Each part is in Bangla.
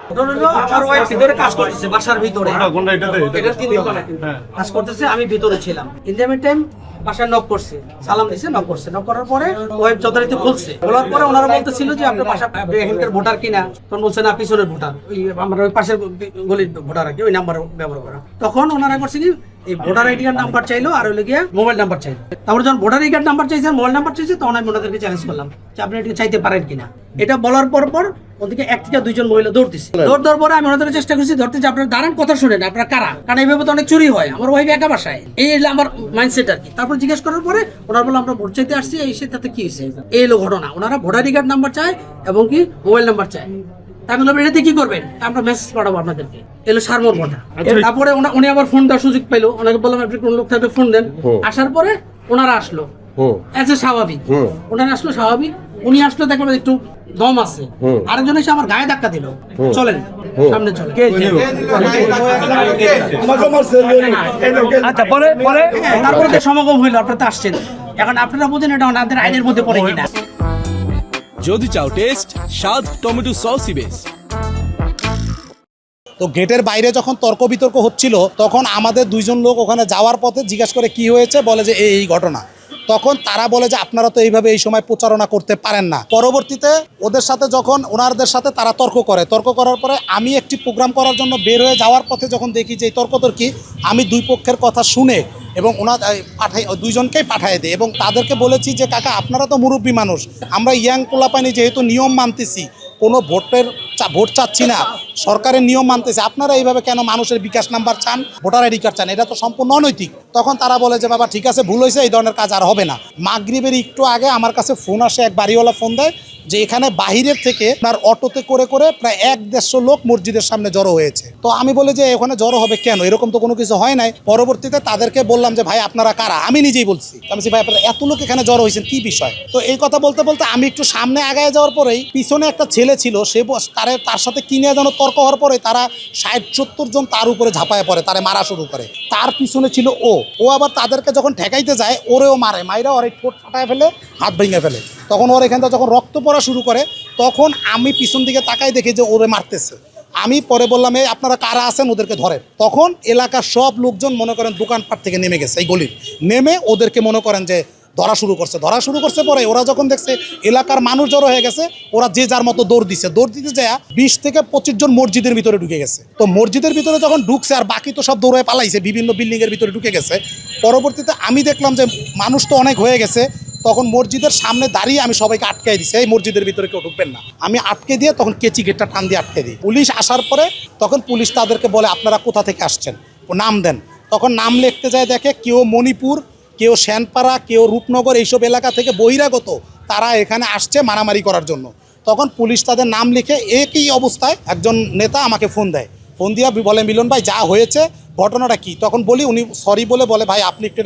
আমার ওয়াইফ ভিতরে কাজ করতেছে, বাসার ভিতরে এটা 3 তলা কাজ করতেছে, আমি ভিতরে ছিলাম। ইন দ্য মিন টাইম বাসায় নক করছে, সালাম দিছে, নক করছে, নক করার পরে ওয়াইফ যথারীতি খুলছে। বলার পরে ওনারা বলতেছিল যে আপনার বাসা এখানকার ভোটার কিনা, তখন বলছে না পিছনের ভোটার, ওই আমরা ওই পাশের গলির ভোটার আর কি, ওই নাম্বার ব্যবহার করা। তখন ওনারা করছে কি এই ভোটার আইডি কার্ড নাম্বার চাইলো আর হইলো গিয়ে মোবাইল নাম্বার চাইলো। তারপরে যখন ভোটার আইডি কার্ড নাম্বার চাইছে, মোবাইল নাম্বার চাইছে, তখন আমি ওনাদেরকে চ্যালেঞ্জ করলাম যে আপনি এটা চাইতে পারেন কিনা। এটা বলার পর ওদিকে 1 থেকে 2 জন মহিলা দৌড়তেছে। দৌড়ার পরে আমি ওনাদের চেষ্টা করছি ধরতে যে আপনারা দাঁড়ান, কথা শুনেন, আপনারা কারা, কারণ এইভাবে তো অনেক চুরি হয়, আমার ওয়াইফ একা বাসায়, এই হলো আমার মাইন্ডসেট আর কি। তারপর জিজ্ঞেস করার পরে ওনারা বললো আমরা ভোট চাইতে আসছি, এই সাথে কি হয়েছে, এই হলো ঘটনা। ওনারা ভোটার আইডি কার্ড নাম্বার চায় এবং কি মোবাইল নাম্বার চায়। আমি বললাম এটাতে কি করবেন, আমরা মেসেজ পাঠাবো আপনাদেরকে, এলো সারমোর কথা। তারপরে উনি আবার ফোন দেওয়ার সুযোগ পাইলো, ওনাকে বললাম আপনি কোন লোক থাকবে ফোন দেন। আসার পরে ওনারা আসলো এজ এ স্বাভাবিক, ওনারা আসলো স্বাভাবিক, উনি আসলো দেখলাম একটু দম আছে, আরেকজন এসে আমার গায়ে ধাক্কা দিল, চলেন সামনে চলেন। আচ্ছা পরে তারপরে যে সমাগম হইলো, আপনারা তো আসছেন, এখন আপনারা বুঝেন এটা ওনাদের আইনের মধ্যে পড়ে কিনা। যদি চাও টেস্ট স্বাদ টমেটো সসই বেশ। তো গেটের বাইরে যখন তর্ক বিতর্ক হচ্ছিল, তখন আমাদের 2 জন লোক ওখানে যাওয়ার পথে জিজ্ঞাসা করে কি হয়েছে, বলে যে এই ঘটনা। তখন তারা বলে যে আপনারা তো এইভাবে এই সময় প্রচারণা করতে পারেন না। পরবর্তীতে ওদের সাথে যখন ওনারদের সাথে তারা তর্ক করার পরে আমি একটি প্রোগ্রাম করার জন্য বের হয়ে যাওয়ার পথে যখন দেখি যে এই তর্কি, আমি 2 পক্ষের কথা শুনে এবং ওনার 2 জনকেই পাঠিয়ে দিই এবং তাদেরকে বলেছি যে কাকা আপনারা তো মুরব্বী মানুষ, আমরা ইয়াং পোলাপানি যেহেতু নিয়ম মানতেছি, কোনো ভোট চাচ্ছি না, সরকারের নিয়ম মানতেছে, আপনারা এইভাবে কেন মানুষের বিকাশ নাম্বার চান, ভোটার আইডি কার্ড চান, এটা তো সম্পূর্ণ অনৈতিক। তখন তারা বলে যে বাবা ঠিক আছে, ভুল হয়েছে, এই ধরনের কাজ আর হবে না। মাগরিবের একটু আগে আমার কাছে ফোন আসে, এক বাড়িওয়ালা ফোন দেয় যে এখানে বাহিরের থেকে তার অটোতে করে প্রায় 1-150 লোক মসজিদের সামনে জড়ো হয়েছে। তো আমি বলি যে ওখানে জড়ো হবে কেন, এরকম তো কোনো কিছু হয় নাই। পরবর্তীতে তাদেরকে বললাম যে ভাই আপনারা কারা, আমি নিজেই বলছি, আমি ভাই আপনারা এত লোক এখানে জড়ো হয়েছেন কি বিষয়। তো এই কথা বলতে বলতে আমি একটু সামনে আগায় যাওয়ার পরেই পিছনে একটা ছেলে ছিল, সে তার সাথে কিনে যেন তর্ক হওয়ার পরে তারা 60-70 জন তার উপরে ঝাঁপায় পড়ে, তারা মারা শুরু করে। তার পিছনে ছিল ও আবার তাদেরকে যখন ঠেকাইতে যায় ওরেও মাইরা ওর ঠোঁট ফাটায় ফেলে, হাত ভেঙে ফেলে। তখন ওর এখান থেকে যখন রক্ত পড়া শুরু করে, তখন আমি পিছন দিকে তাকাই দেখি যে ওরে মারতেছে। আমি পরে বললাম এই আপনারা কারা আছেন, ওদেরকে ধরেন। তখন এলাকার সব লোকজন মনে করেন দোকানপাট থেকে নেমে গেছে, এই গলির নেমে ওদেরকে মনে করেন যে ধরা শুরু করছে। পরে ওরা যখন দেখছে এলাকার মানুষ জড়ো হয়ে গেছে, ওরা যে যার মতো দৌড় দিতে যায় 20 থেকে 25 জন মসজিদের ভিতরে ঢুকে গেছে। তো মসজিদের ভিতরে যখন ঢুকছে আর বাকি তো সব দৌড়ে পালাইছে, বিভিন্ন বিল্ডিংয়ের ভিতরে ঢুকে গেছে। পরবর্তীতে আমি দেখলাম যে মানুষ তো অনেক হয়ে গেছে, তখন মসজিদের সামনে দাঁড়িয়ে আমি সবাইকে আটকাই দিছি, এই মসজিদের ভিতরে কেউ ঢুকবেন না। আমি আটকে দিয়ে তখন কেচি গেটটা টান দিয়ে আটকে দিই। পুলিশ আসার পরে তখন পুলিশ তাদেরকে বলে আপনারা কোথা থেকে আসছেন, নাম দেন। তখন নাম লিখতে যায়, দেখে কেউ মণিপুর, কেউ শ্যানপাড়া, কেউ রূপনগর, এইসব এলাকা থেকে বহিরাগত তারা এখানে আসছে মারামারি করার জন্য। তখন পুলিশ তাদের নাম লিখে, একই অবস্থায় একজন নেতা আমাকে ফোন দেয়, ফোন দিয়ে বলে মিলন ভাই যা হয়েছে ঘটনাটা কি। তখন বলি, উনি সরি বলে ভাই আপনি একটু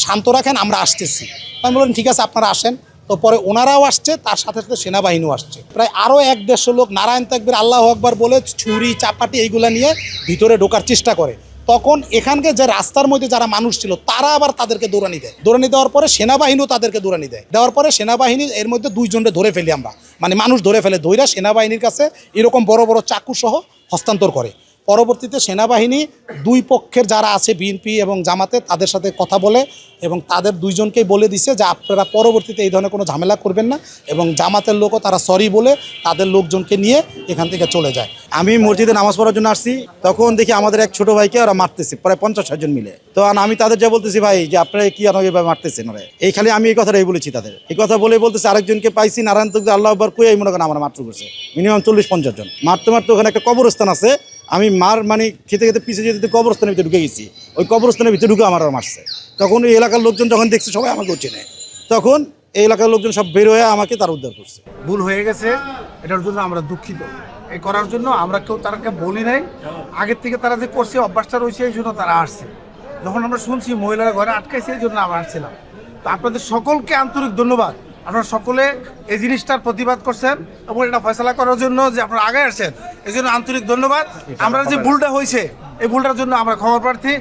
শান্ত রাখেন, আমরা আসতেছি। আমি বললাম ঠিক আছে আপনারা আসেন। তো পরে ওনারাও আসছে, তার সাথে সাথে সেনাবাহিনীও আসছে। প্রায় আরও 1-150 লোক নারায়ণ তাকবীর আল্লাহু আকবার বলে ছুরি চাপাটি এইগুলা নিয়ে ভিতরে ঢোকার চেষ্টা করে। তখন এখানকার যে রাস্তার মধ্যে যারা মানুষ ছিল তারা আবার তাদেরকে দৌড়ানি দেওয়ার পরে সেনাবাহিনীও তাদেরকে দৌড়ানি দেওয়ার পরে সেনাবাহিনী এর মধ্যে 2 জনকে ধরে ফেলি আমরা, মানে মানুষ ধরে ফেলে, ধৈরা সেনাবাহিনীর কাছে এরকম বড় বড় চাকু সহ হস্তান্তর করে। পরবর্তীতে সেনাবাহিনী 2 পক্ষের যারা আছে বিএনপি এবং জামাতে তাদের সাথে কথা বলে এবং তাদের 2 জনকেই বলে দিছে যে আপনারা পরবর্তীতে এই ধরনের কোনো ঝামেলা করবেন না, এবং জামাতের লোকও তারা সরি বলে তাদের লোকজনকে নিয়ে এখান থেকে চলে যায়। আমি মসজিদে নামাজ পড়ার জন্য আসছি, তখন দেখি আমাদের এক ছোট ভাইকে ওরা মারতেছে, প্রায় 50-60 জন মিলে। তো আমি তাদের যা বলতেছি ভাই যে আপনারা কি এভাবে মারতেছেন, ওরা এই খালি আমি এই কথাটাই বলেছি তাদের। এই কথা বলতেছে আরেকজনকে পাইছি নারায়ণ তাকবীর আল্লাহু আকবার কই, মনে করেন আমার মারতে করছে মিনিমাম 40-50 জন। মারতে ওখানে একটা কবরস্থান আছে, আমি মানে খেতে পিছিয়ে যেতে কবরস্থানের ভিতরে ঢুকে গেছি, ওই কবরস্থানের ভিতরে ঢুকে আমার মারছে। তখন এই এলাকার লোকজন যখন দেখছে সবাই আমাকে চেনে, তখন এই এলাকার লোকজন সব বের হয়ে আমাকে তার উদ্ধার করছে। ভুল হয়ে গেছে, এটার জন্য আমরা দুঃখিত। এই করার জন্য আমরা কেউ তারাকে বলি নাই, আগের থেকে তারা যে করছে অভ্যাসটা রয়েছে, এই জন্য তারা আসছে। যখন আমরা শুনছি মহিলারা ঘরে আটকাইছে, এই জন্য আমরা আসছিলাম। তো আপনাদের সকলকে আন্তরিক ধন্যবাদ, আপনারা সকলে এই জিনিসটার প্রতিবাদ করছেন এবং এটা ফয়সালা করার জন্য যে আপনারা আগে আসছেন, এই জন্য আন্তরিক ধন্যবাদ। আমরা যে ভুলটা হয়েছে এই ভুলটার জন্য আমরা ক্ষমা প্রার্থী।